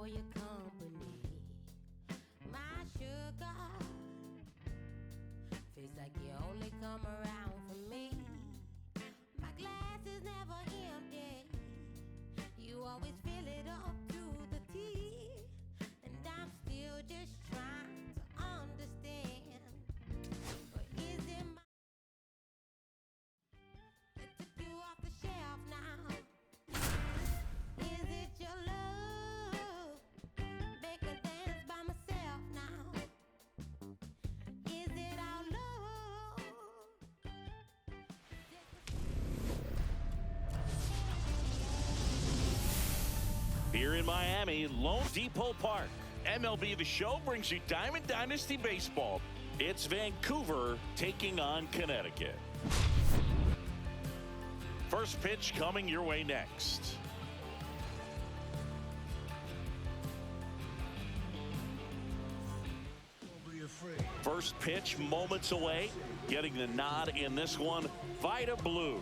for your company. My sugar, feels like you only come around for me. My glass is never empty. You always fill it up to the tea. And I'm still just trying to understand. But is it my that took you off the shelf now? Is it your love? Make a dance by myself now. Is it our love? Here in Miami, Lone Depot Park, MLB The Show brings you Diamond Dynasty Baseball. It's Vancouver taking on Connecticut. First pitch coming your way next. First pitch moments away. Getting the nod in this one, Vida Blue.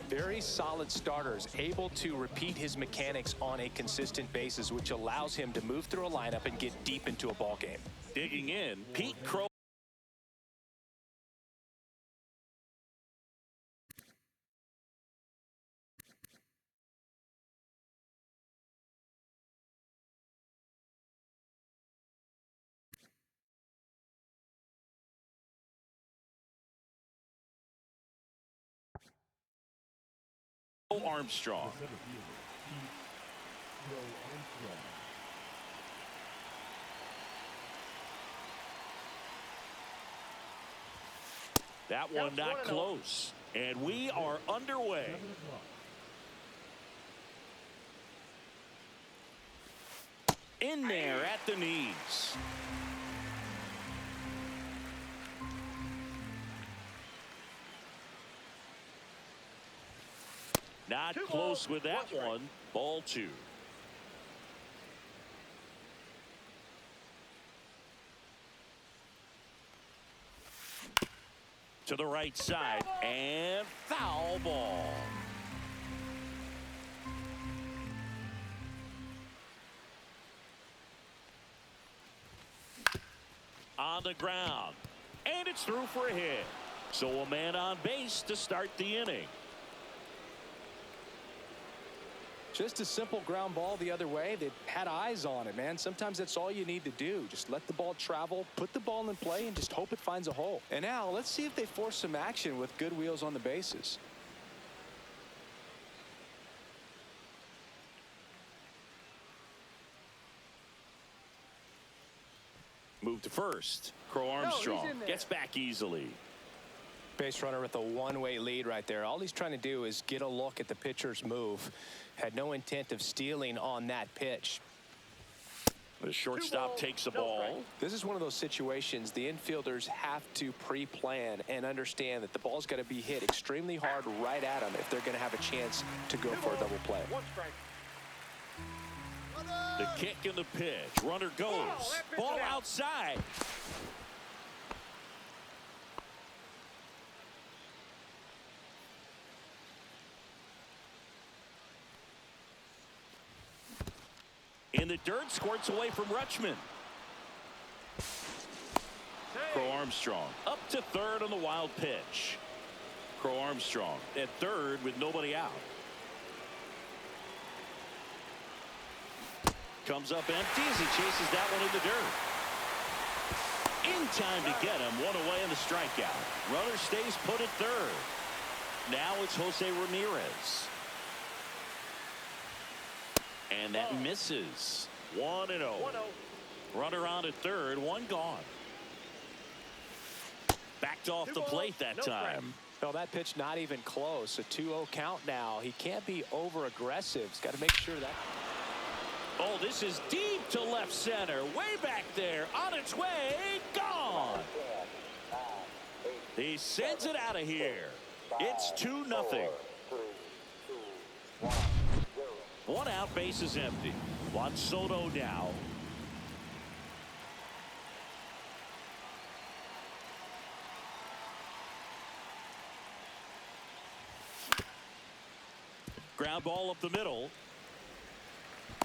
Very solid starters, able to repeat his mechanics on a consistent basis, which allows him to move through a lineup and get deep into a ball game. Digging in, Pete Crow. Armstrong. That one not close. And we are underway. In there at the knees. Not close with that one. Ball two. To the right side and foul ball. On the ground. And it's through for a hit. So a man on base to start the inning. Just a simple ground ball the other way. They had eyes on it, man. Sometimes that's all you need to do. Just let the ball travel, put the ball in play, and just hope it finds a hole. And now let's see if they force some action with good wheels on the bases. Move to first. Crow Armstrong gets back easily. Base runner with a one-way lead right there. All he's trying to do is get a look at the pitcher's move. Had no intent of stealing on that pitch. The shortstop takes the ball. This is one of those situations the infielders have to pre-plan and understand that the ball's got to be hit extremely hard right at them if they're going to have a chance to go for a double play. The kick and the pitch. Runner goes. Ball outside. In the dirt, squirts away from Rutschman. Crow Armstrong up to third on the wild pitch. Crow Armstrong at third with nobody out. Comes up empty as he chases that one in the dirt. In time to get him, one away in the strikeout. Runner stays put at third. Now it's Jose Ramirez. And that misses. 1-0. Runner on at third, one gone. Backed off the plate that time. No, that pitch not even close. A 2-0 count now. He can't be over aggressive. He's got to make sure that. Oh, this is deep to left center. Way back there. On its way. Gone. He sends it out of here. It's 2-0. One out, base is empty. Juan Soto now. Ground ball up the middle.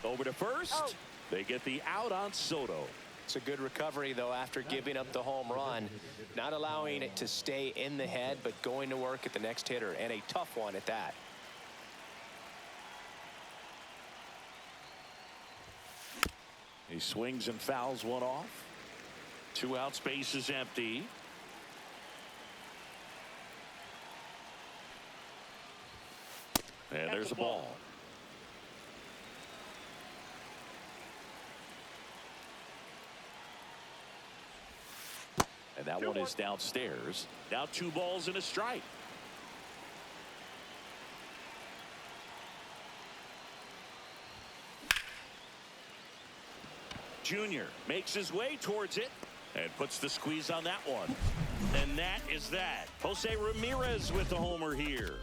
Over to first. They get the out on Soto. It's a good recovery, though, after giving up the home run. Not allowing it to stay in the head, but going to work at the next hitter, and a tough one at that. He swings and fouls one off. 2 outs, base is empty. And there's a ball. And that one is downstairs. Now 2 balls and a strike. Junior makes his way towards it and puts the squeeze on that one. And that is that. Jose Ramirez with the homer here.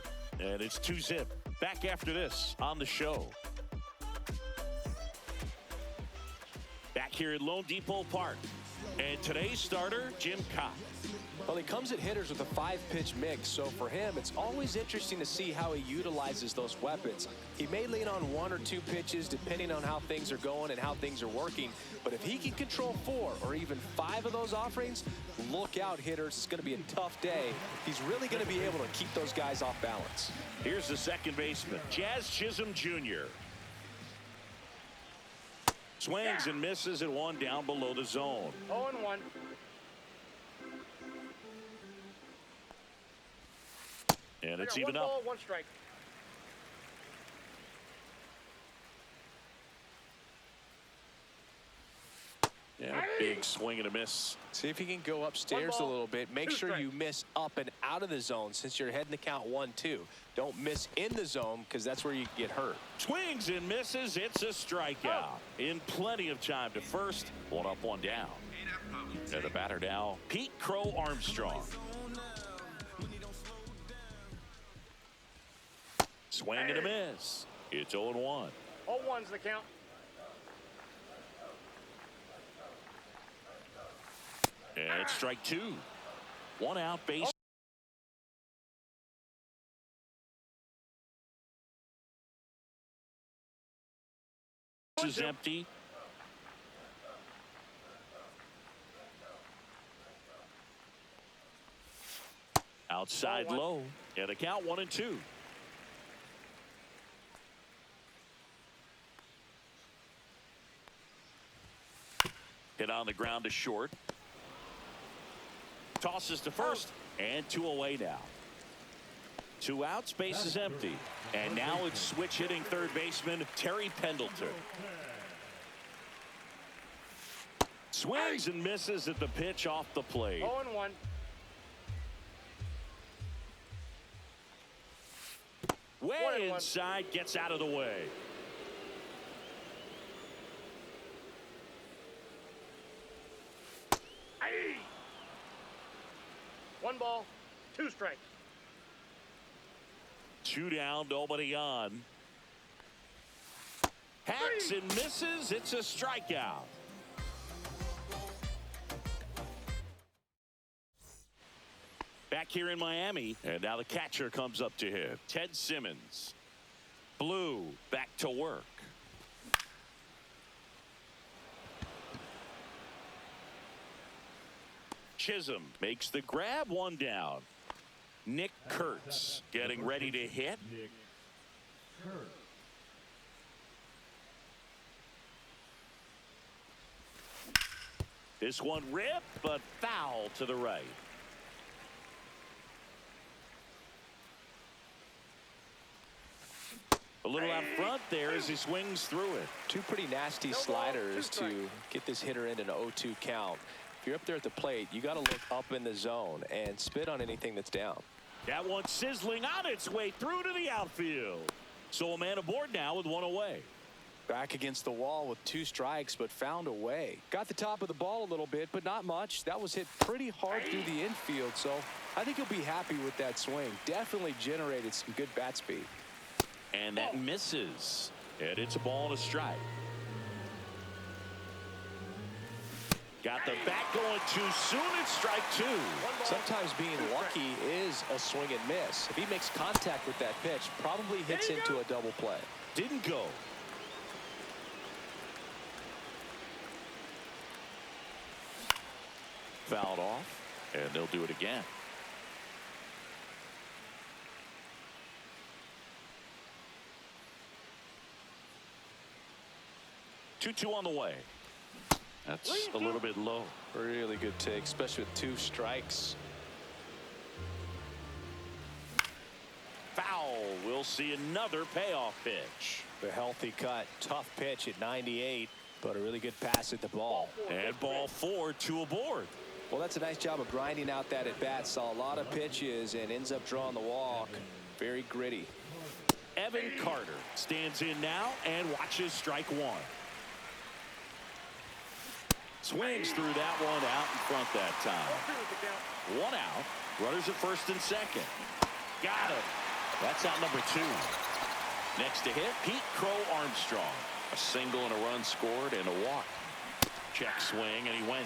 And it's 2-zip. Back after this on the show. Back here at Lone Depot Park. And today's starter, Jim Cox. Well, he comes at hitters with a 5-pitch mix, so for him, it's always interesting to see how he utilizes those weapons. He may lean on 1 or 2 pitches depending on how things are going and how things are working, but if he can control 4 or even 5 of those offerings, look out, hitters. It's going to be a tough day. He's really going to be able to keep those guys off balance. Here's the second baseman, Jazz Chisholm Jr. Swings and misses at 1 down below the zone. 0-1. And it's even up. 1 ball, 1 strike. Yeah, big swing and a miss. See if you can go upstairs a little bit. Make sure you miss up and out of the zone since you're heading the count 1-2. Don't miss in the zone because that's where you get hurt. Swings and misses. It's a strikeout. In plenty of time to first. 1 up, 1 down. And the batter now, Pete Crow Armstrong. Swing and a miss. It's 0-1. 0-1's the count. And it's strike 2. 1 out, base. This is empty. Outside low. And a count 1-2. Hit on the ground to short. Tosses to first, and 2 away now. 2 outs, base is empty. And now it's switch hitting third baseman Terry Pendleton. Swings and misses at the pitch off the plate. 0-1. Way inside, gets out of the way. Aye. 1 ball, 2 strikes. 2 down, nobody on. Hacks and misses. It's a strikeout. Back here in Miami, and now the catcher comes up to him. Ted Simmons. Blue back to work. Chisholm makes the grab, 1 down. Nick Kurtz getting ready to hit. This one ripped, but foul to the right. A little out front there as he swings through it. 2 pretty nasty sliders to get this hitter in an 0-2 count. If you're up there at the plate, you got to look up in the zone and spit on anything that's down. That one sizzling on its way through to the outfield. So a man aboard now with 1 away. Back against the wall with 2 strikes, but found a way. Got the top of the ball a little bit, but not much. That was hit pretty hard through the infield, so I think he'll be happy with that swing. Definitely generated some good bat speed. And that misses. And it's a ball and a strike. Got the bat going too soon. It's strike 2. Sometimes being lucky is a swing and miss. If he makes contact with that pitch, probably hits into a double play. Didn't go. fouled off, and they'll do it again. 2-2 on the way. That's a little bit low. Really good take, especially with 2 strikes. Foul. We'll see another payoff pitch. The healthy cut. Tough pitch at 98, but a really good pass at the ball. And ball 4, 2 aboard. Well, that's a nice job of grinding out that at bat. Saw a lot of pitches and ends up drawing the walk. Very gritty. Evan Carter stands in now and watches strike 1. Swings through that one out in front that time. 1 out. Runners at first and second. Got him. That's out number 2. Next to hit, Pete Crow Armstrong. A single and a run scored and a walk. Check swing and he went.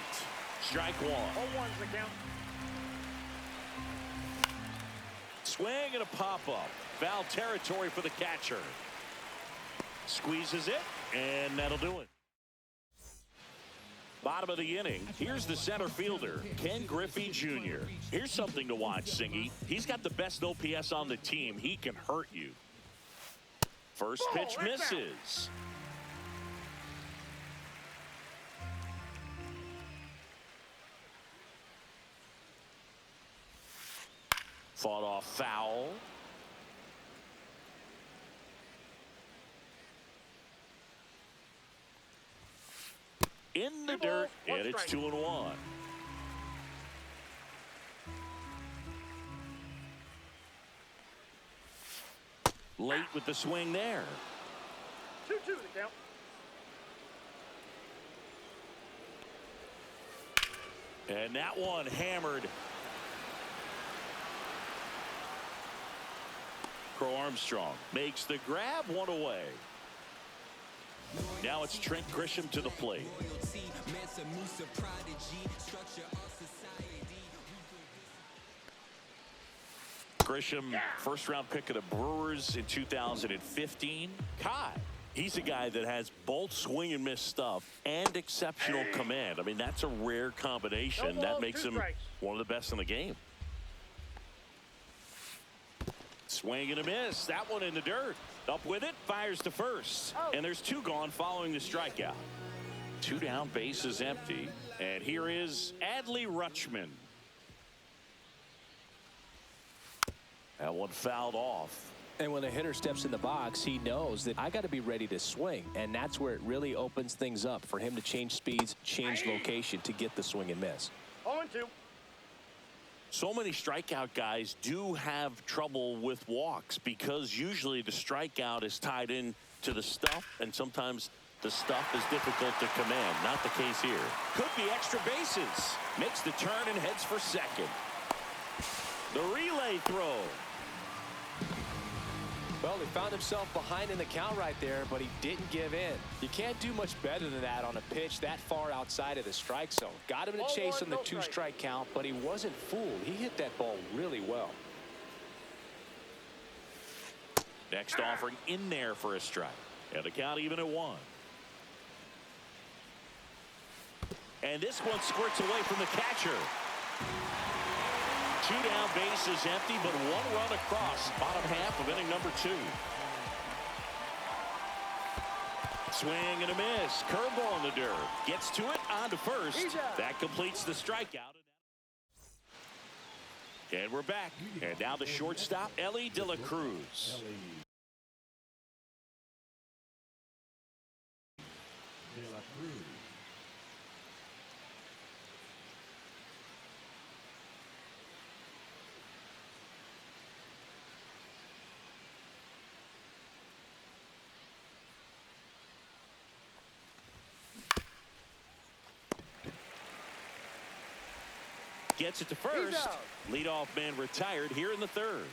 Strike 1. 0-1's the count. Swing and a pop-up. Foul territory for the catcher. Squeezes it, and that'll do it. Bottom of the inning, here's the center fielder, Ken Griffey Jr. Here's something to watch, Singy. He's got the best OPS on the team. He can hurt you. First pitch misses. Fought off foul. In the dirt, and it's 2-1. Late with the swing there. 2-2 the count. And that one hammered. Crow Armstrong makes the grab, 1 away. Now it's Trent Grisham to the plate. Grisham, first-round pick of the Brewers in 2015. Kai, he's a guy that has both swing and miss stuff and exceptional command. I mean, that's a rare combination. That makes him one of the best in the game. Swing and a miss. That one in the dirt. Up with it, fires to first. And there's 2 gone following the strikeout. 2 down, bases empty. And here is Adley Rutschman. That one fouled off. And when a hitter steps in the box, he knows that I got to be ready to swing. And that's where it really opens things up for him to change speeds, change location to get the swing and miss. 0-2. So many strikeout guys do have trouble with walks because usually the strikeout is tied in to the stuff, and sometimes the stuff is difficult to command. Not the case here. Could be extra bases. Makes the turn and heads for second. The relay throw. Well, he found himself behind in the count right there, but he didn't give in. You can't do much better than that on a pitch that far outside of the strike zone. Got him in a chase on the 2-strike count, but he wasn't fooled. He hit that ball really well. Next offering in there for a strike. And the count even at 1. And this one squirts away from the catcher. 2 down, bases empty, but 1 run across. Bottom half of inning number 2. Swing and a miss. Curveball in the dirt. Gets to it, on to first. That completes the strikeout. And we're back. And now the shortstop, Ellie De La Cruz. Gets it to first. Leadoff man retired here in the 3rd.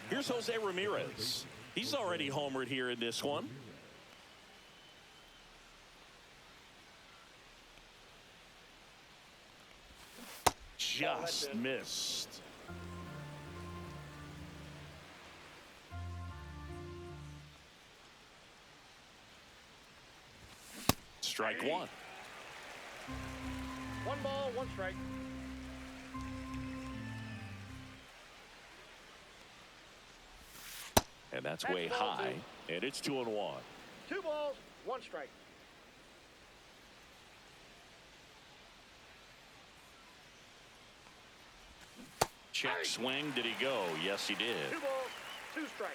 Here's Jose Ramirez. He's already homered here in this one. Just missed. Strike 1. 1 ball, 1 strike. And that's way high. And it's 2-1. 2 balls, 1 strike. Check swing. Did he go? Yes, he did. 2 balls, 2 strikes.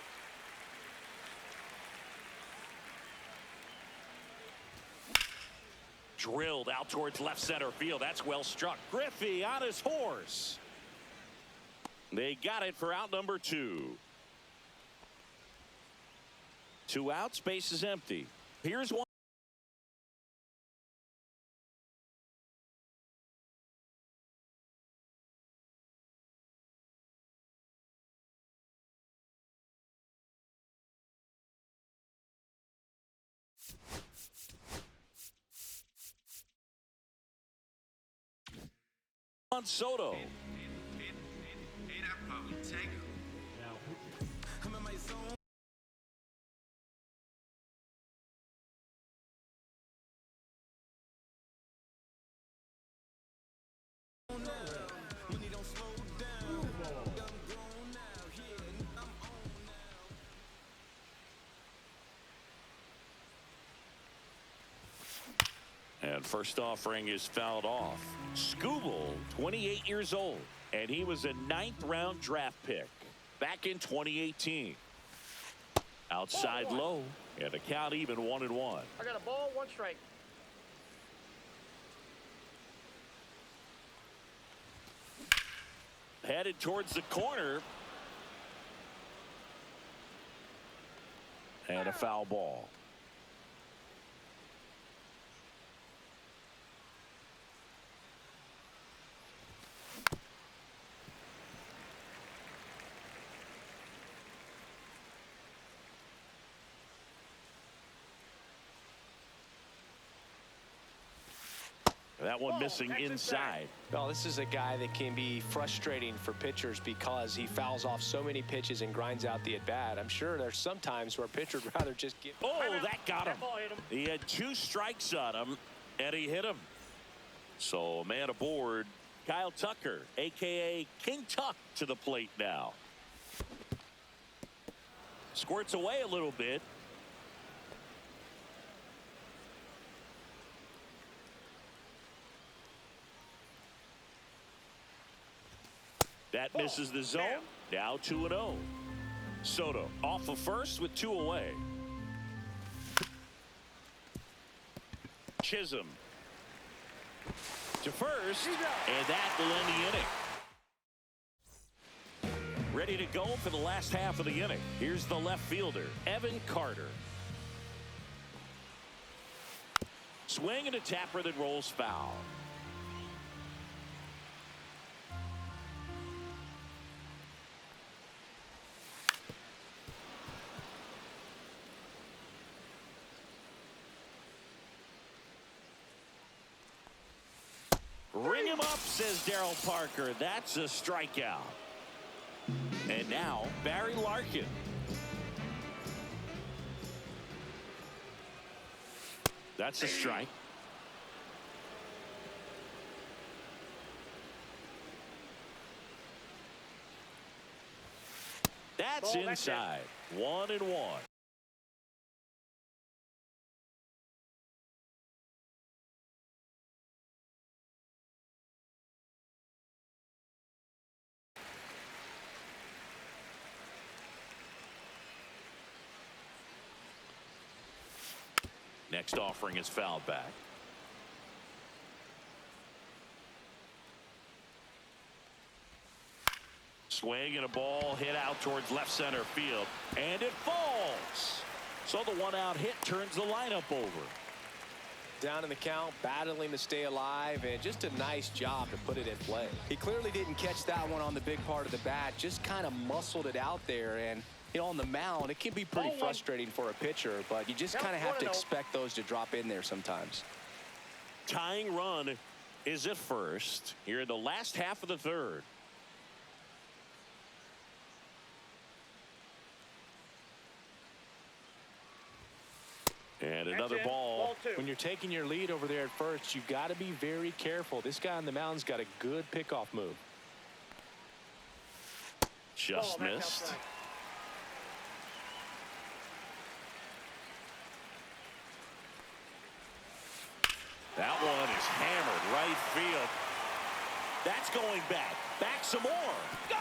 Drilled out towards left center field. That's well struck. Griffey on his horse. They got it for out number 2. 2 outs, base is empty. Here's one. On Soto. And first offering is fouled off. Skubal, 28 years old, and he was a 9th-round draft pick back in 2018. Outside low, and the count even 1-1. I got a ball, 1 strike. Headed towards the corner. And a foul ball. That one missing inside. Well, this is a guy that can be frustrating for pitchers because he fouls off so many pitches and grinds out the at-bat. I'm sure there's some times where a pitcher would rather just give. Oh, that got him. That ball hit him. He had 2 strikes on him, and he hit him. So, man aboard, Kyle Tucker, a.k.a. King Tuck, to the plate now. Squirts away a little bit. That misses the zone. Now 2-0. Soto off of first with 2 away. Chisholm to first, and that will end the inning. Ready to go for the last half of the inning. Here's the left fielder, Evan Carter. Swing and a tapper that rolls foul. Ring him up, says Darryl Parker. That's a strikeout. And now Barry Larkin. That's a strike. That's inside. 1-1. Next offering is fouled back. Swing and a ball hit out towards left center field, and it falls. So the 1-out hit turns the lineup over. Down in the count, battling to stay alive, and just a nice job to put it in play. He clearly didn't catch that one on the big part of the bat, just kind of muscled it out there. And you know, on the mound, it can be pretty frustrating for a pitcher, but you just kind of have to expect those to drop in there sometimes. Tying run is at first here in the last half of the third. And another ball. Ball 2. When you're taking your lead over there at first, you've got to be very careful. This guy on the mound's got a good pickoff move. Just missed. That one is hammered right field. That's going back. Back some more. Gone!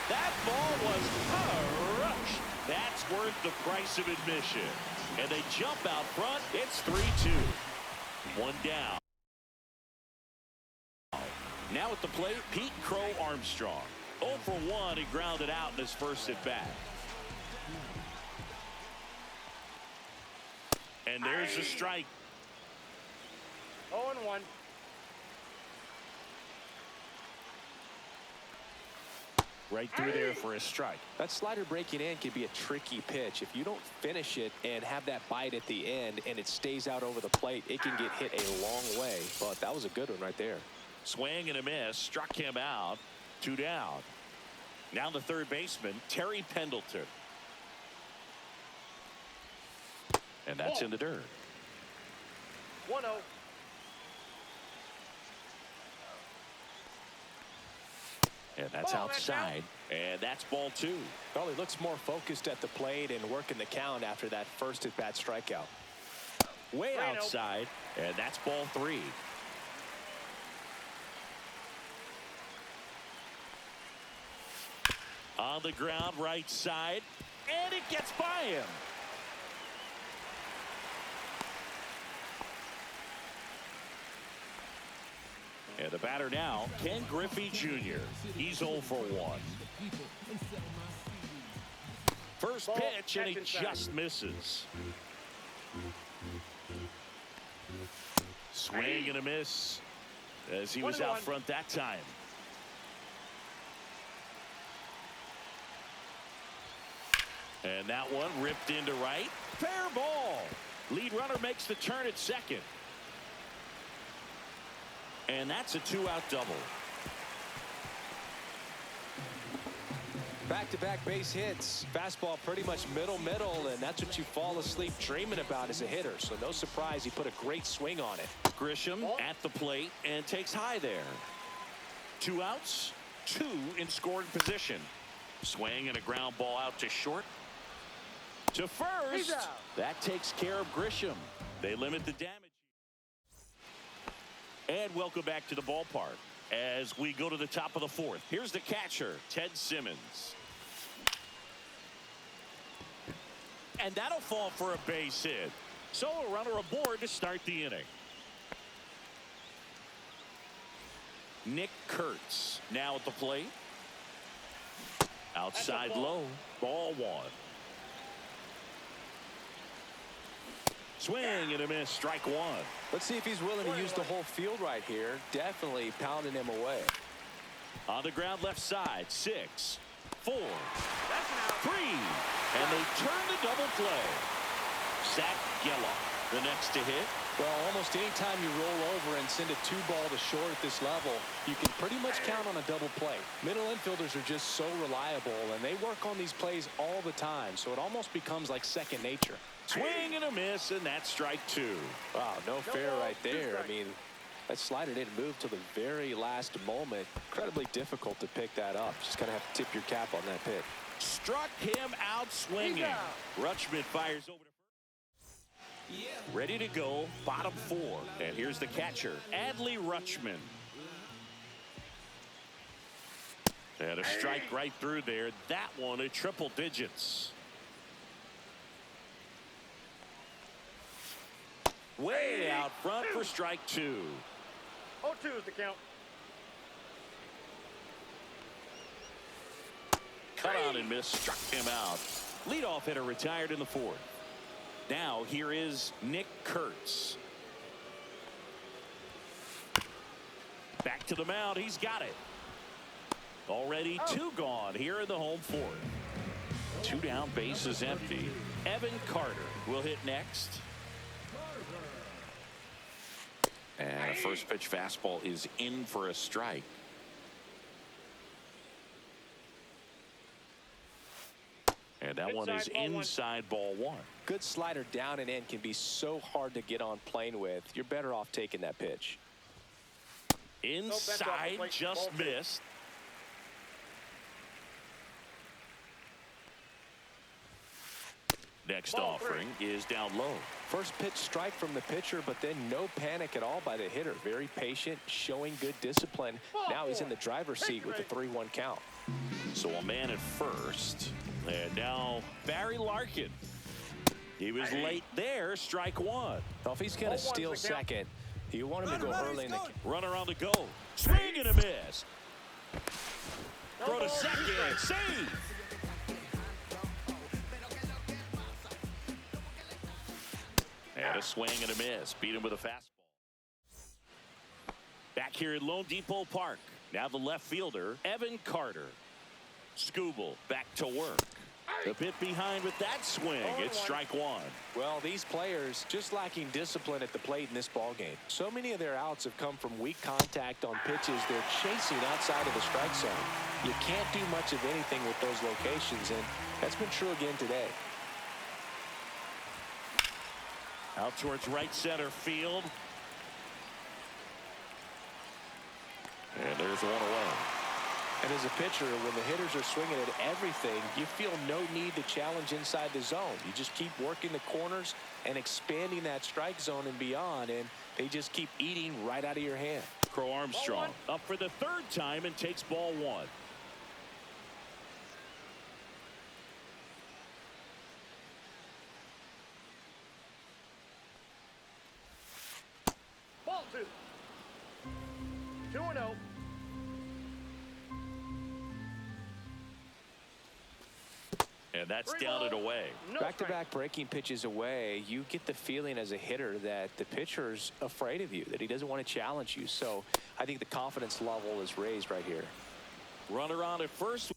That ball was crushed. That's worth the price of admission. And they jump out front. It's 3-2. One down. Now at the plate, Pete Crow Armstrong. 0 for 1. He grounded out in his first at bat. And there's a strike. 0-1. Right through there for a strike. That slider breaking in can be a tricky pitch. If you don't finish it and have that bite at the end and it stays out over the plate, it can get hit a long way. But that was a good one right there. Swing and a miss. Struck him out. 2 down. Now the third baseman, Terry Pendleton. And that's in the dirt. 1-0. And that's outside. And that's ball 2. Well, he looks more focused at the plate and working the count after that first at-bat strikeout. Way outside. And that's ball 3. On the ground, right side. And it gets by him. And the batter now, Ken Griffey Jr. He's 0 for 1. First pitch, and he just misses. Swing and a miss as he was out front that time. And that one ripped into right. Fair ball. Lead runner makes the turn at second. And that's a 2-out double. Back-to-back base hits. Fastball pretty much middle, and that's what you fall asleep dreaming about as a hitter. So no surprise he put a great swing on it. Grisham at the plate and takes high there. 2 outs, 2 in scoring position. Swing and a ground ball out to short. To first. That takes care of Grisham. They limit the damage. And welcome back to the ballpark as we go to the top of the 4th. Here's the catcher, Ted Simmons. And that'll fall for a base hit. So a runner aboard to start the inning. Nick Kurtz now at the plate. Outside low, ball 1. Swing and a miss, strike 1. Let's see if he's willing to use the whole field right here. Definitely pounding him away. On the ground left side, 6, 4, 3, and they turn the double play. Zach Geloff, the next to hit. Well, almost any time you roll over and send a 2-ball to short at this level, you can pretty much count on a double play. Middle infielders are just so reliable, and they work on these plays all the time, so it almost becomes like second nature. Swing and a miss, and that's strike 2. Wow, no fair right there. I mean, that slider didn't move till the very last moment. Incredibly difficult to pick that up. Just kind of have to tip your cap on that pitch. Struck him out swinging. Rutschman fires over to first. Ready to go, bottom 4. And here's the catcher, Adley Rutschman. And a strike right through there. That one at triple digits. Way out front for strike 2. 0-2 is the count. Cut on and miss, struck him out. Leadoff hitter retired in the 4th. Now here is Nick Kurtz. Back to the mound, he's got it. Already 2 gone here in the home 4th. 2 down, bases empty. Evan Carter will hit next. And a first pitch fastball is in for a strike. And that one is inside ball one. Good slider down and in can be so hard to get on plane with. You're better off taking that pitch. Inside, just missed. Next offering is down low. First pitch strike from the pitcher, but then no panic at all by the hitter. Very patient, showing good discipline. Now he's in the driver's seat with the 3-1 count. So a man at first. And now Barry Larkin. He was late there, strike one. Well, if he's going to steal second, you want him to go early in the... Runner on the go. Swing and a miss. Throw to second. Save. And a swing and a miss. Beat him with a fastball. Back here at Lone Depot Park. Now the left fielder, Evan Carter. Skubal back to work. A bit behind with that swing. It's strike one. Well, these players just lacking discipline at the plate in this ball game. So many of their outs have come from weak contact on pitches they're chasing outside of the strike zone. You can't do much of anything with those locations, and that's been true again today. Out towards right center field. And there's one away. And as a pitcher, when the hitters are swinging at everything, you feel no need to challenge inside the zone. You just keep working the corners and expanding that strike zone and beyond, and they just keep eating right out of your hand. Crow Armstrong up for the third time and takes ball one. Ball two. 2-0. And that's down and away. Back-to-back breaking pitches away, you get the feeling as a hitter that the pitcher's afraid of you, that he doesn't want to challenge you. So I think the confidence level is raised right here. Runner on at first.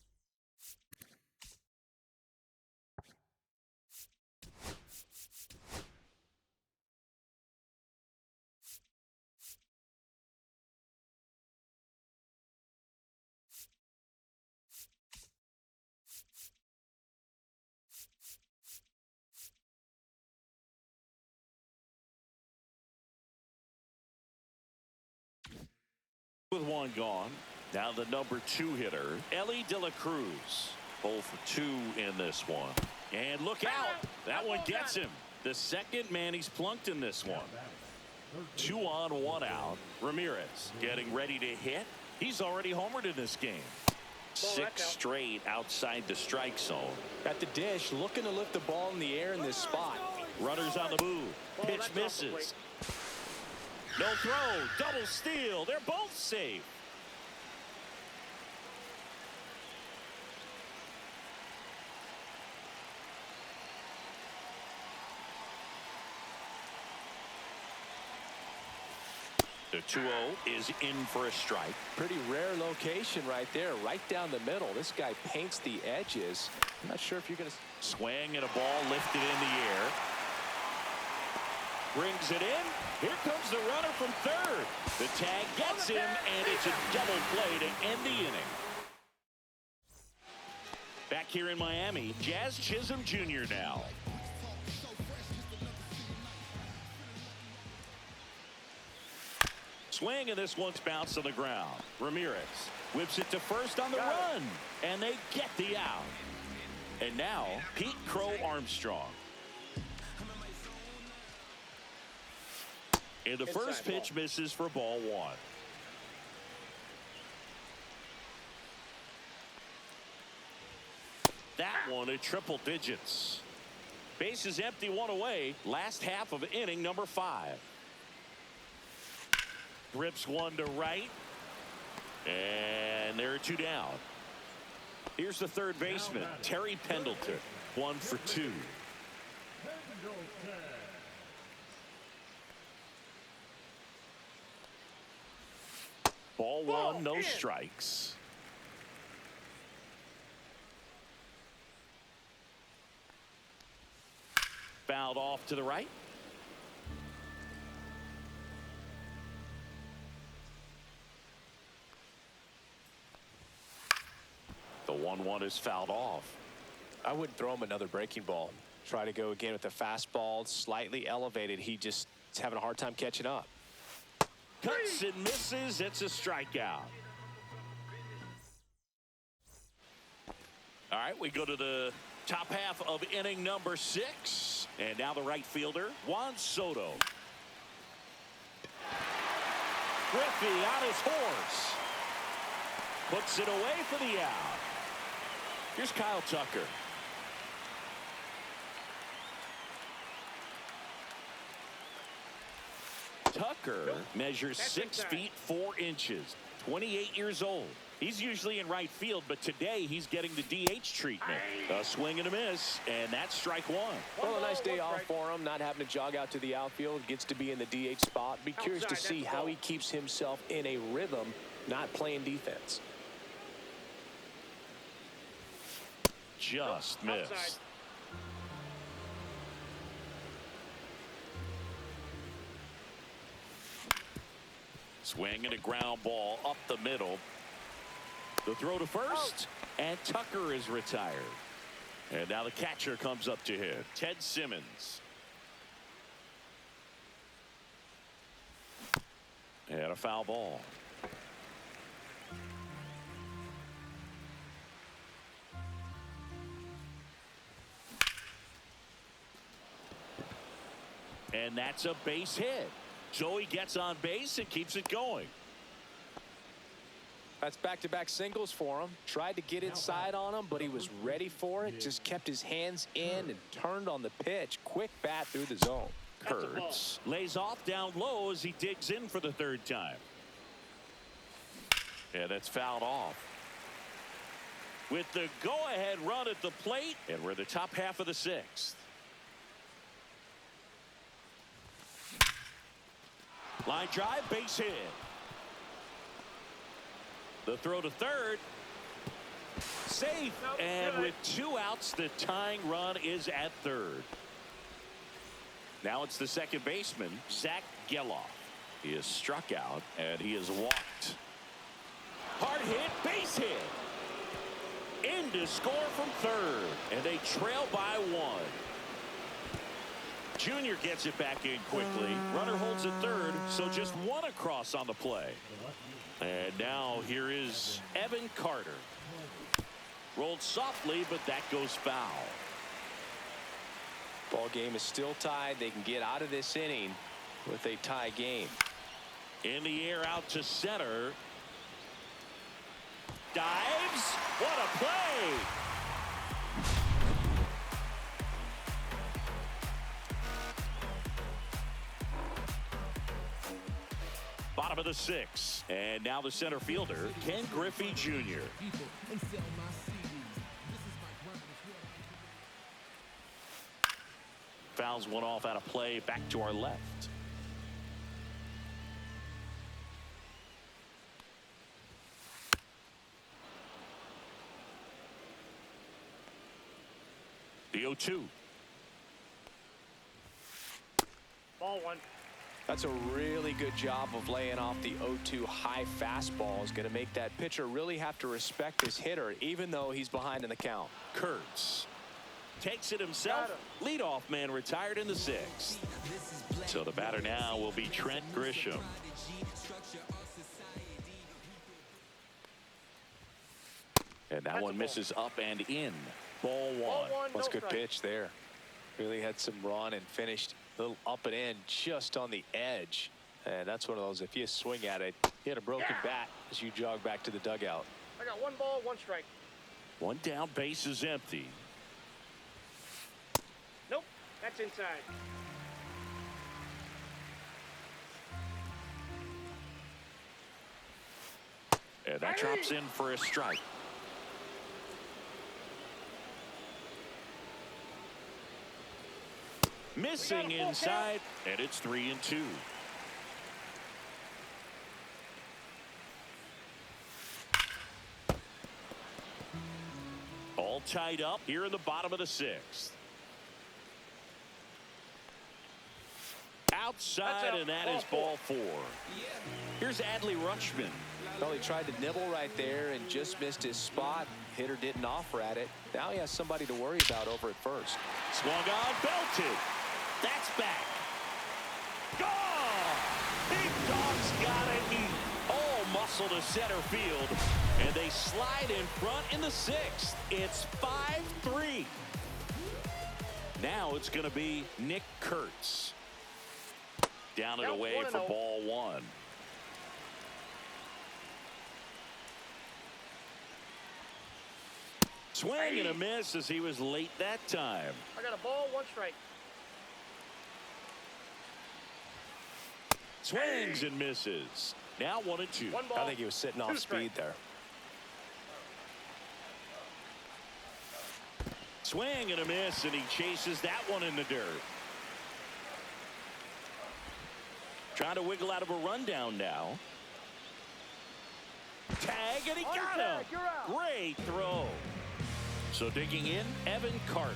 With one gone. Now the number 2 hitter, Ellie De La Cruz. 0 for 2 in this one. And look out. That one gets him. The second man he's plunked in this one. 2 on, 1 out. Ramirez getting ready to hit. He's already homered in this game. 6 straight outside the strike zone. At the dish, looking to lift the ball in the air in this spot. Runners on the move. Pitch misses. No throw. Double steal. They're both safe. The 2-0 is in for a strike. Pretty rare location right there, right down the middle. This guy paints the edges. I'm not sure if you're going to... Swing and a ball lifted in the air. Brings it in. Here comes the runner from third. The tag gets him, and it's a double play to end the inning. Back here in Miami, Jazz Chisholm Jr. now. Swing, and this one's bounced on the ground. Ramirez whips it to first on the run, and they get the out. And now, Pete Crow Armstrong. And the first pitch misses for ball one. That one at triple digits. Bases empty, 1 away. Last half of inning number 5. Rips one to right. And there are 2 down. Here's the third baseman, Terry Pendleton. 1 for 2. Ball 1, no strikes. Fouled off to the right. The 1-1 is fouled off. I wouldn't throw him another breaking ball. Try to go again with the fastball, slightly elevated. He just is having a hard time catching up. Cuts and misses. It's a strikeout. All right, we go to the top half of inning number 6. And now the right fielder, Juan Soto. Griffey on his horse. Puts it away for the out. Here's Kyle Tucker. Tucker measures 6 feet 4 inches, 28 years old. He's usually in right field, but today he's getting the DH treatment. A swing and a miss, and that's strike 1. Well, a nice day off for him, not having to jog out to the outfield. Gets to be in the DH spot. Be curious to see how he keeps himself in a rhythm, not playing defense. Just missed. Swing and a ground ball up the middle. The throw to first, and Tucker is retired. And now the catcher comes up to hit. Ted Simmons. And a foul ball. And that's a base hit. So he gets on base and keeps it going. That's back-to-back singles for him. Tried to get inside on him, but he was ready for it. Just kept his hands in and turned on the pitch. Quick bat through the zone. Kurtz lays off down low as he digs in for the 3rd time. Yeah, that's fouled off. With the go-ahead run at the plate, and we're the top half of the 6th. Line drive, base hit. The throw to 3rd. Safe. And with 2 outs, the tying run is at 3rd. Now it's the second baseman, Zach Geloff. He is struck out, and he is walked. Hard hit, base hit. In to score from 3rd. And they trail by 1. Junior gets it back in quickly. Runner holds at 3rd, so just 1 across on the play. And now here is Evan Carter. Rolled softly, but that goes foul. Ball game is still tied. They can get out of this inning with a tie game. In the air out to center. Dives. What a play. Bottom of the 6th. And now the center fielder, Ken Griffey Jr. Fouls one off out of play, back to our left. The 0-2. Ball 1. That's a really good job of laying off the 0-2 high fastball. Is going to make that pitcher really have to respect his hitter, even though he's behind in the count. Kurtz takes it himself. Leadoff man retired in the 6th. So the batter now will be Trent Grisham. And that one misses up and in. Ball 1. That's a good pitch there. Really had some run and finished a little up and in just on the edge. And that's one of those, if you swing at it, you hit a broken bat as you jog back to the dugout. I got 1 ball, 1 strike. 1 down, base is empty. Nope, that's inside. And that drops in for a strike. Missing inside, and it's 3-2. All tied up here in the bottom of the 6th. Outside, and that is ball 4. Here's Adley Rutschman. Well, he tried to nibble right there and just missed his spot. Hitter didn't offer at it. Now he has somebody to worry about over at first. Swung on, belted. That's back. Gone! Big Dog's gotta eat. All muscle to center field, and they slide in front in the sixth. It's 5-3. Now it's going to be Nick Kurtz. Down and away for ball one. Swing and a miss as he was late that time. I got a ball, 1 strike. Swings and misses. Now 1-2. 1 ball. I think he was sitting off speed there. Swing and a miss, and he chases that one in the dirt. Trying to wiggle out of a rundown now. Tag, and he got him. Great throw. So digging in, Evan Carter.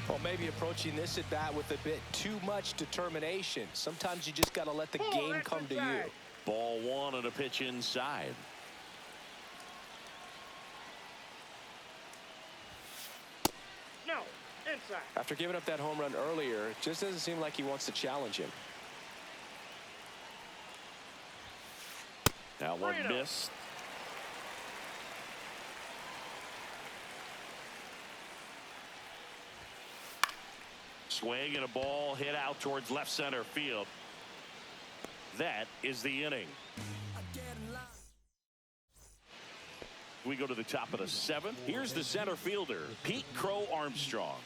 Well, maybe approaching this at bat with a bit too much determination. Sometimes you just got to let the game come to you. Ball one and a pitch inside. No, inside. After giving up that home run earlier, it just doesn't seem like he wants to challenge him. Now one missed. Swing and a ball hit out towards left center field. That is the inning. We go to the top of the 7th. Here's the center fielder, Pete Crow Armstrong.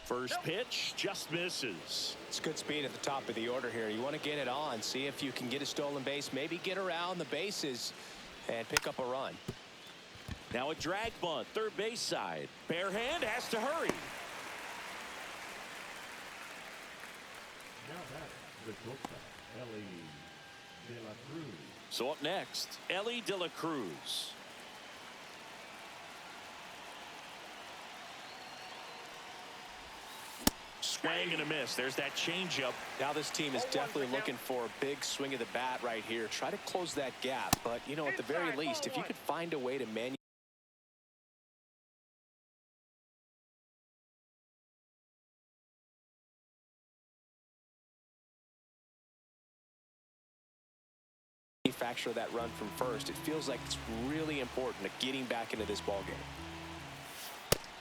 First pitch just misses. It's good speed at the top of the order here. You want to get it on, see if you can get a stolen base, maybe get around the bases and pick up a run. Now a drag bunt, third base side. Bare hand has to hurry. Now back, the shortstop, Ellie De La Cruz. So up next, Ellie De La Cruz. Swing and a miss. There's that changeup. Now this team is definitely looking for a big swing of the bat right here. Try to close that gap. But, you know, at the very least, if you could find a way to manufacture that run from first, it feels like it's really important to getting back into this ball game.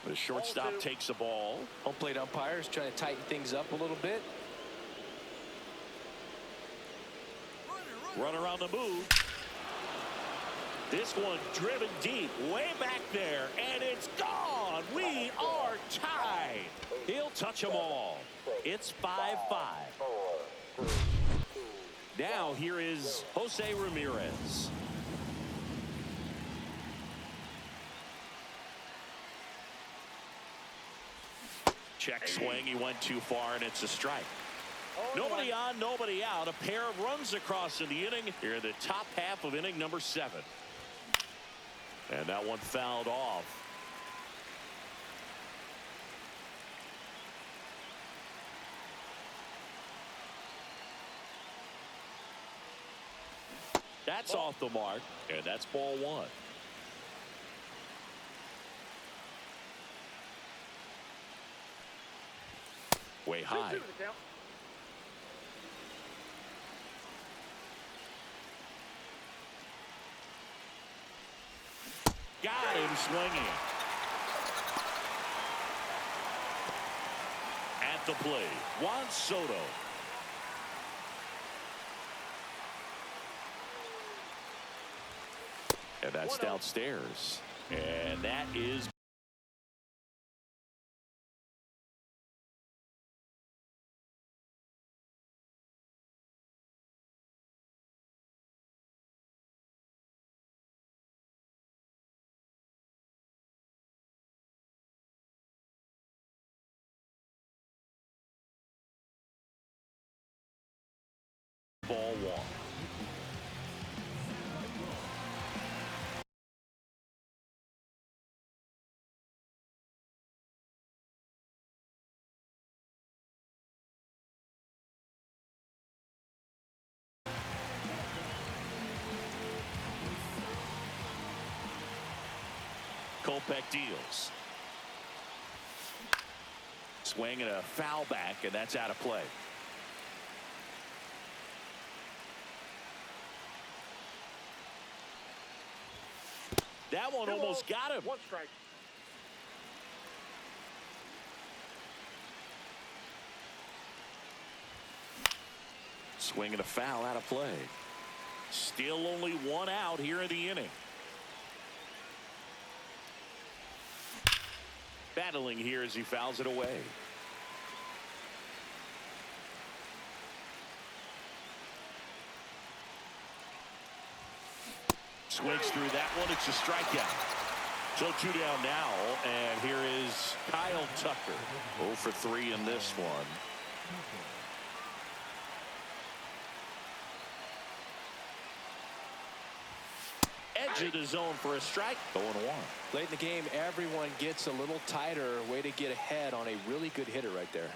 The shortstop takes the ball. Home plate umpires trying to tighten things up a little bit. Runner on the move. This one driven deep, way back there, and it's gone. We are tied. He'll touch them all. It's 5-5. Now here is Jose Ramirez. Check swing. He went too far, and it's a strike. Nobody on, nobody out. A pair of runs across in the inning. Here in the top half of inning number 7. And that one fouled off. That's off the mark, and that's ball 1. Way high. Got him swinging. At the plate, Juan Soto. And that's downstairs. And that is ball one. Kopech deals. Swing and a foul back, and that's out of play. That one almost got him. One strike. Swing and a foul out of play. Still only one out here in the inning. Battling here as he fouls it away. Swings through that one. It's a strikeout. So 2 down now, and here is Kyle Tucker. 0 for 3 in this one. Edge of the zone for a strike. 0-1. Late in the game, everyone gets a little tighter. Way to get ahead on a really good hitter right there.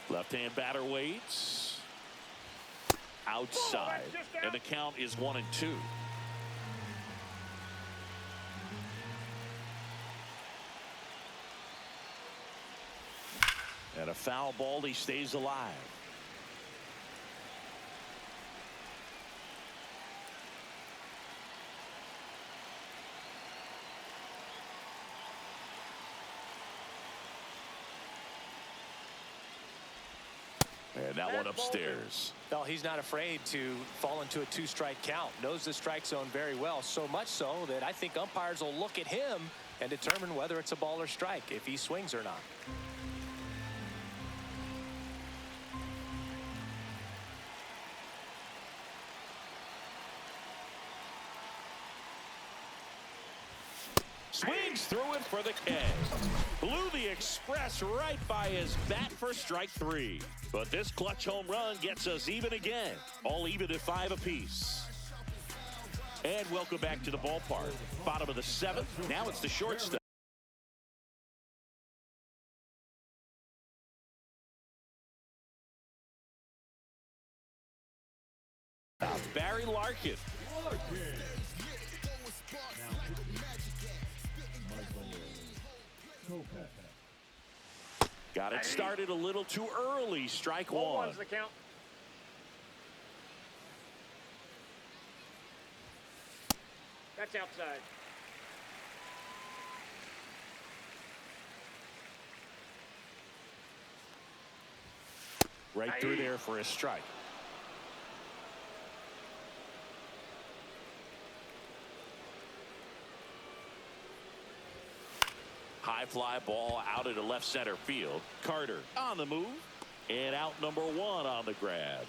Left-hand batter waits. Outside. And the count is 1-2. And a foul ball. He stays alive. And that one upstairs. Well, he's not afraid to fall into a 2-strike count. Knows the strike zone very well. So much so that I think umpires will look at him and determine whether it's a ball or strike, if he swings or not. Swings through it for the K. Blew the express right by his bat for strike 3. But this clutch home run gets us even again. All even at 5 apiece. And welcome back to the ballpark. Bottom of the 7th. Now it's the shortstop. Barry Larkin. Got it started a little too early. Strike 1. 1's the count. That's outside. Right through there for a strike. High fly ball out into left center field. Carter on the move. And out number 1 on the grab.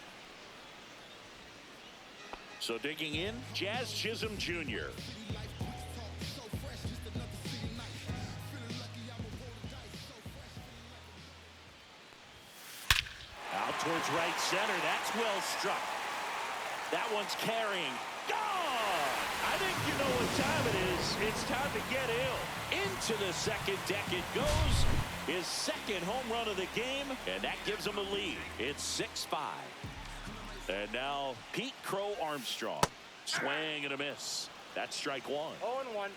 So digging in, Jazz Chisholm Jr. Out towards right center. That's well struck. That one's carrying. Gone! I think you know what time it is. It's time to get ill. Into the second deck it goes. His second home run of the game, and that gives him a lead. It's 6-5. And now Pete Crow Armstrong. Swing and a miss. That's strike 1. 0-1.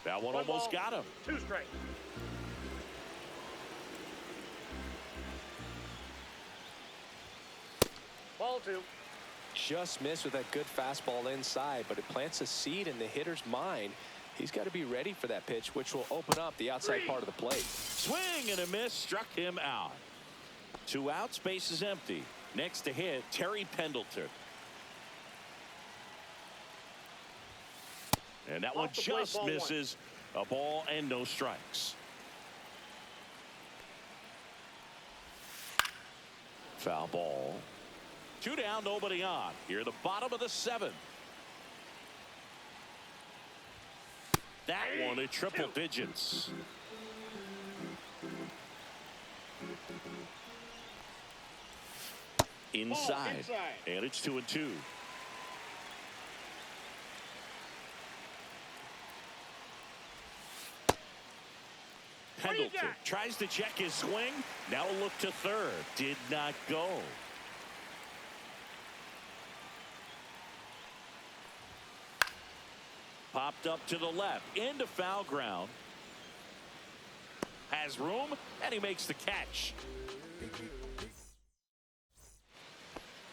That one almost got him. 2 strikes. Ball 2. Just missed with that good fastball inside, but it plants a seed in the hitter's mind. He's got to be ready for that pitch, which will open up the outside part of the plate. Swing and a miss, struck him out. 2 outs, base is empty. Next to hit, Terry Pendleton. And that one just misses. A ball and no strikes. Foul ball. 2 down, nobody on. Here the bottom of the 7th. That one at triple digits. Inside. And it's 2-2. Pendleton tries to check his swing. Now look to third. Did not go. Popped up to the left. Into foul ground. Has room. And he makes the catch.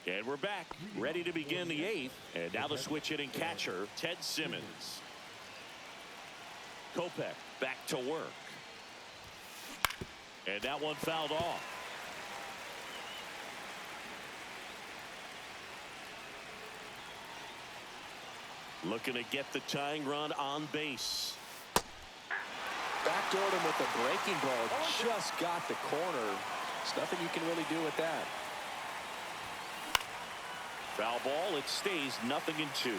And we're back. Ready to begin the 8th. And now the switch hitting catcher, Ted Simmons. Kopech back to work. And that one fouled off. Looking to get the tying run on base. Backdoored him with a breaking ball. Just got the corner. There's nothing you can really do with that. Foul ball. It stays 0-2.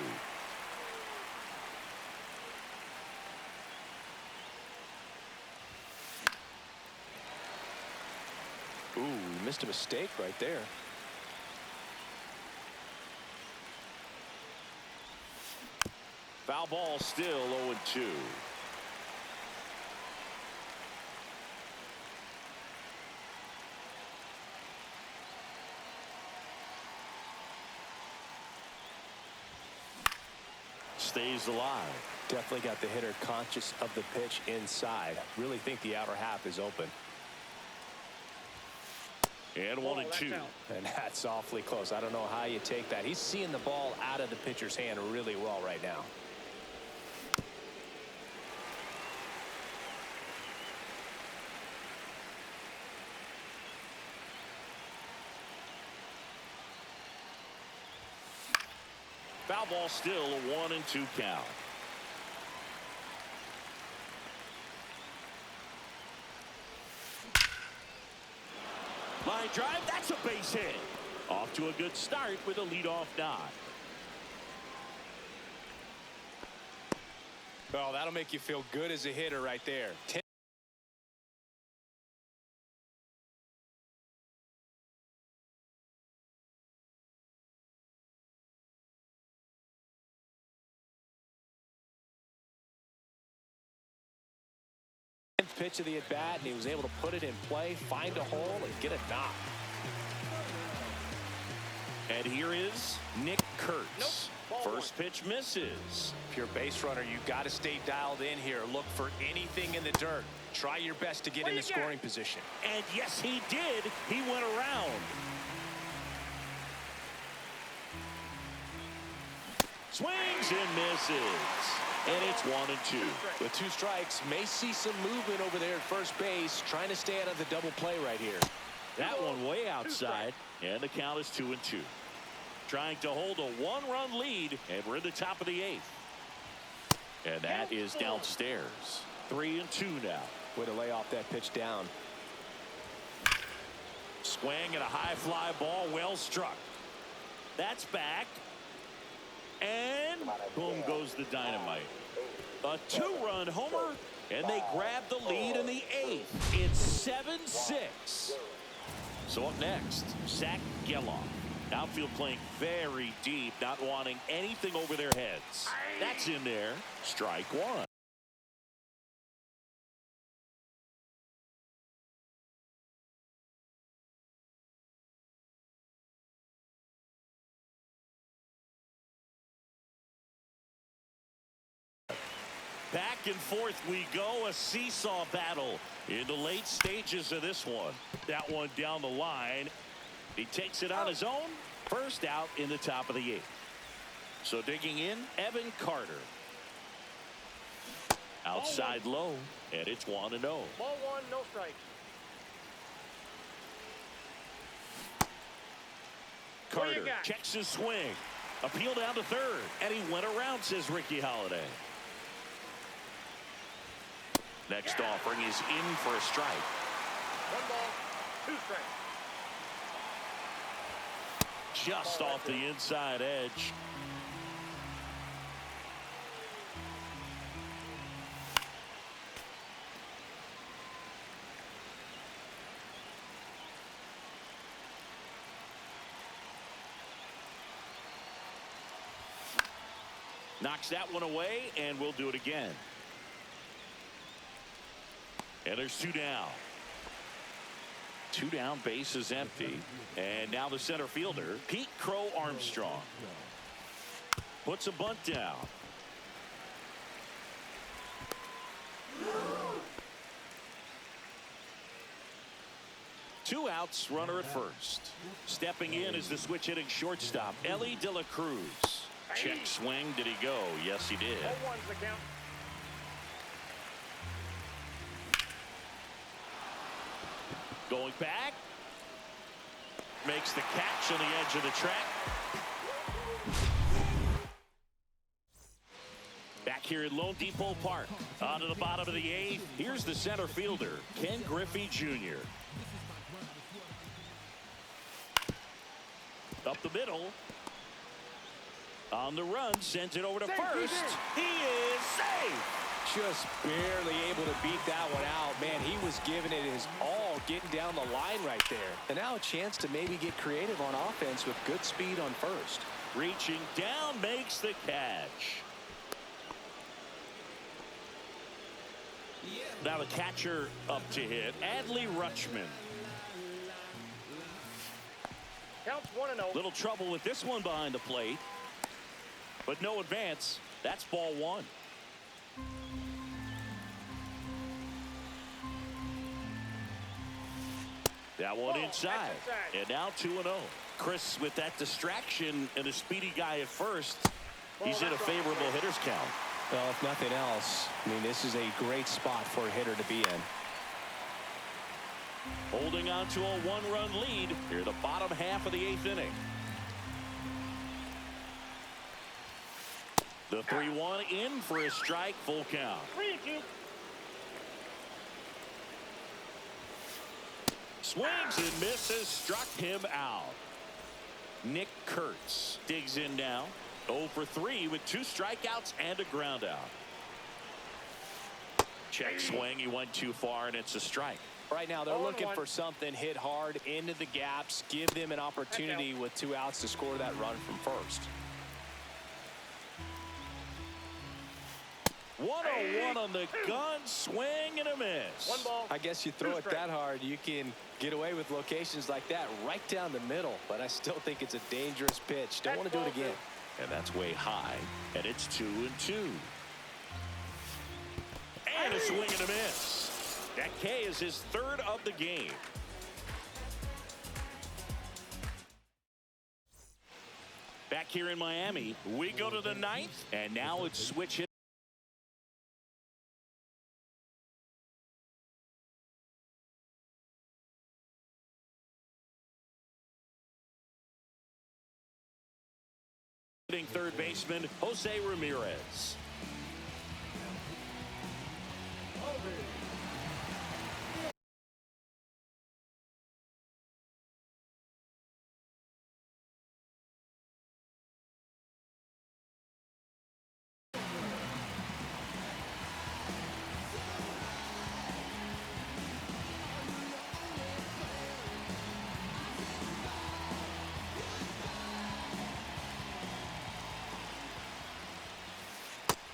Ooh, missed a mistake right there. Foul ball, still 0-2. Stays alive. Definitely got the hitter conscious of the pitch inside. Really think the outer half is open. And 1-2. And that's awfully close. I don't know how you take that. He's seeing the ball out of the pitcher's hand really well right now. Foul ball, still a 1-2 count. Line drive, that's a base hit. Off to a good start with a leadoff nod. Well, that'll make you feel good as a hitter right there. 10th pitch of the at-bat, and he was able to put it in play, find a hole, and get a knock. And here is Nick Kurtz. First pitch misses. If you're a base runner, you've got to stay dialed in here. Look for anything in the dirt. Try your best to get in the scoring position. And yes, he did. He went around. Swings and misses. And it's 1-2. With 2 strikes, may see some movement over there at first base, trying to stay out of the double play right here. That one way outside, and the count is 2-2. Trying to hold a 1-run lead, and we're in the top of the 8th. And that is downstairs. 3-2 now. Way to lay off that pitch down. Swing and a high fly ball, well struck. That's back. And boom goes the dynamite. A 2-run homer, and they grab the lead in the 8th. It's 7-6. So up next, Zach Geloff. Outfield playing very deep, not wanting anything over their heads. That's in there. Strike 1. Back Back and forth we go. A seesaw battle in the late stages of this one. That one down the line. He takes it on his own. First out in the top of the 8th. So digging in, Evan Carter. Outside low, and it's 1-0. Ball 1, no strikes. Carter checks his swing. Appeal down to third, and he went around, says Ricky Holiday. Next offering is in for a strike. 1 ball, 2 strikes. Just off the inside edge. Knocks that one away, and we'll do it again. And there's 2 down. 2 down, base is empty. And now the center fielder, Pete Crow Armstrong. Puts a bunt down. Two outs, runner at first. Stepping in is the switch hitting shortstop, Ellie De La Cruz. Check swing. Did he go? Yes, he did. 0-1's the count. Going back. Makes the catch on the edge of the track. Back here at Lone Depot Park. On to the bottom of the 8th. Here's the center fielder, Ken Griffey Jr. Up the middle. On the run, sends it over to first. He is safe. Just barely able to beat that one out. Man, he was giving it his all, getting down the line right there. And now a chance to maybe get creative on offense with good speed on first. Reaching down, makes the catch. Now the catcher up to hit, Adley Rutschman. Counts 1-0. Little trouble with this one behind the plate. But no advance. That's ball 1. That one inside. And now 2-0. Chris, with that distraction and a speedy guy at first, he's in a favorable hitter's count. Well, if nothing else, I mean, this is a great spot for a hitter to be in. Holding on to a 1-run lead here, the bottom half of the 8th inning. The 3-1 in for a strike, full count. 3-2. Swings and misses, struck him out. Nick Kurtz digs in now. 0 for 3 with 2 strikeouts and a ground out. Check swing, he went too far, and it's a strike. Right now they're looking for something, hit hard into the gaps, give them an opportunity with 2 outs to score that run from first. 1-0-1 on the gun, swing and a miss. 1 ball. I guess you throw it that hard, you can get away with locations like that right down the middle, but I still think it's a dangerous pitch. Don't want to do it again. And that's way high, and it's 2-2. And a swing and a miss. That K is his 3rd of the game. Back here in Miami, we go to the 9th, and now it's switch hit. Third baseman Jose Ramirez.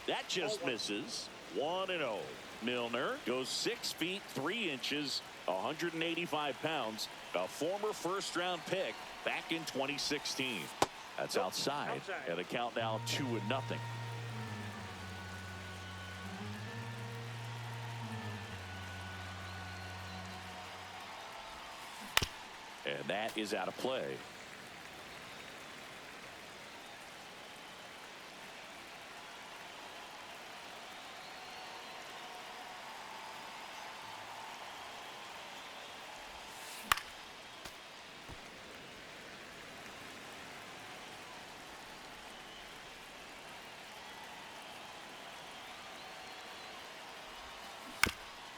That just misses. 1-0. Milner goes 6 feet 3 inches, 185 pounds. A former first-round pick back in 2016. That's outside. And the count now 2-0. That is out of play.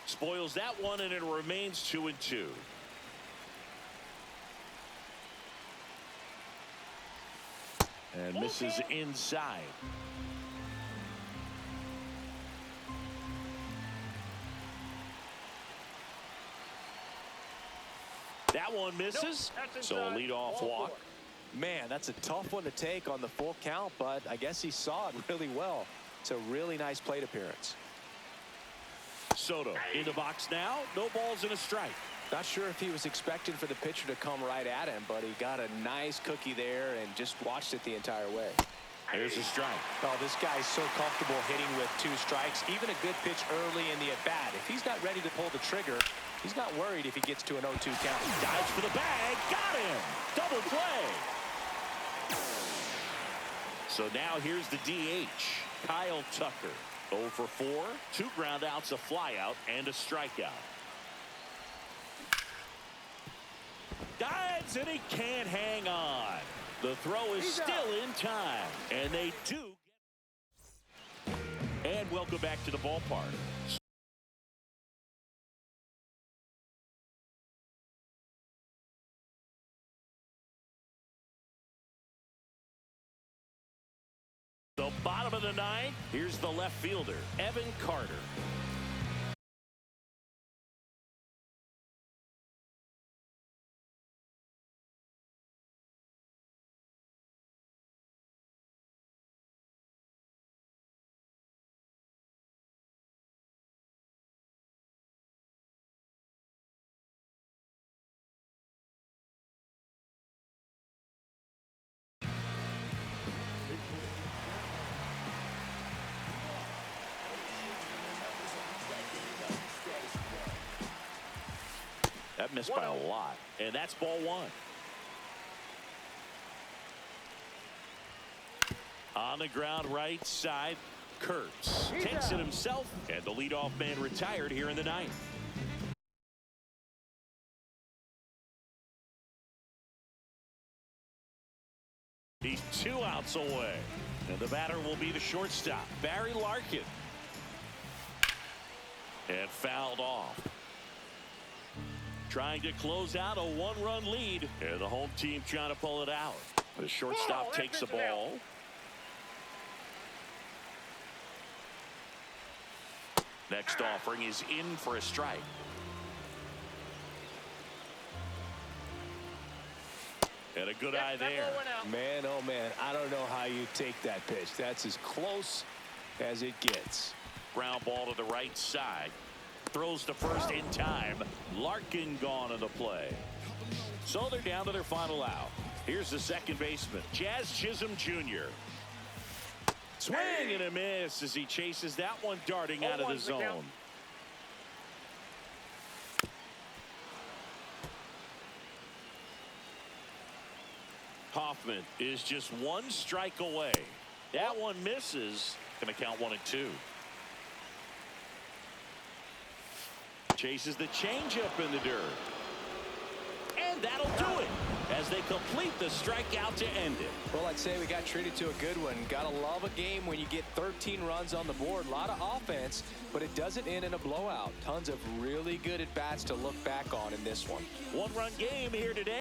Spoils that one, and it remains 2-2. And misses inside. That one misses. Nope, so a leadoff walk. Man, that's a tough one to take on the full count, but I guess he saw it really well. It's a really nice plate appearance. Soto in the box now. No balls and a strike. Not sure if he was expecting for the pitcher to come right at him, but he got a nice cookie there and just watched it the entire way. There's a strike. Oh, this guy's so comfortable hitting with 2 strikes. Even a good pitch early in the at-bat. If he's not ready to pull the trigger, he's not worried if he gets to an 0-2 count. Dives for the bag. Got him. Double play. So now here's the DH, Kyle Tucker. 0 for 4, 2 ground outs, a fly out, and a strikeout. Dives, and he can't hang on. The throw is still in time, and they do. And welcome back to the ballpark. The bottom of the 9th, here's the left fielder, Evan Carter. That missed by a lot, and that's ball 1. On the ground right side, Kurtz takes it himself, and the leadoff man retired here in the 9th. He's 2 outs away, and the batter will be the shortstop, Barry Larkin. And fouled off. Trying to close out a 1-run lead, and the home team trying to pull it out. The shortstop takes the ball. Next offering is in for a strike. And a good eye there. Man, oh man, I don't know how you take that pitch. That's as close as it gets. Ground ball to the right side. Throws to first in time. Larkin gone in the play. So they're down to their final out. Here's the second baseman, Jazz Chisholm Jr. Swing and a miss as he chases that one darting out of the zone. Hoffman is just 1 strike away. That one misses. Going to count 1 and 2. Chases the changeup in the dirt. And that'll do it as they complete the strikeout to end it. Well, I'd say we got treated to a good one. Gotta love a game when you get 13 runs on the board. A lot of offense, but it doesn't end in a blowout. Tons of really good at-bats to look back on in this one. 1-run game here today.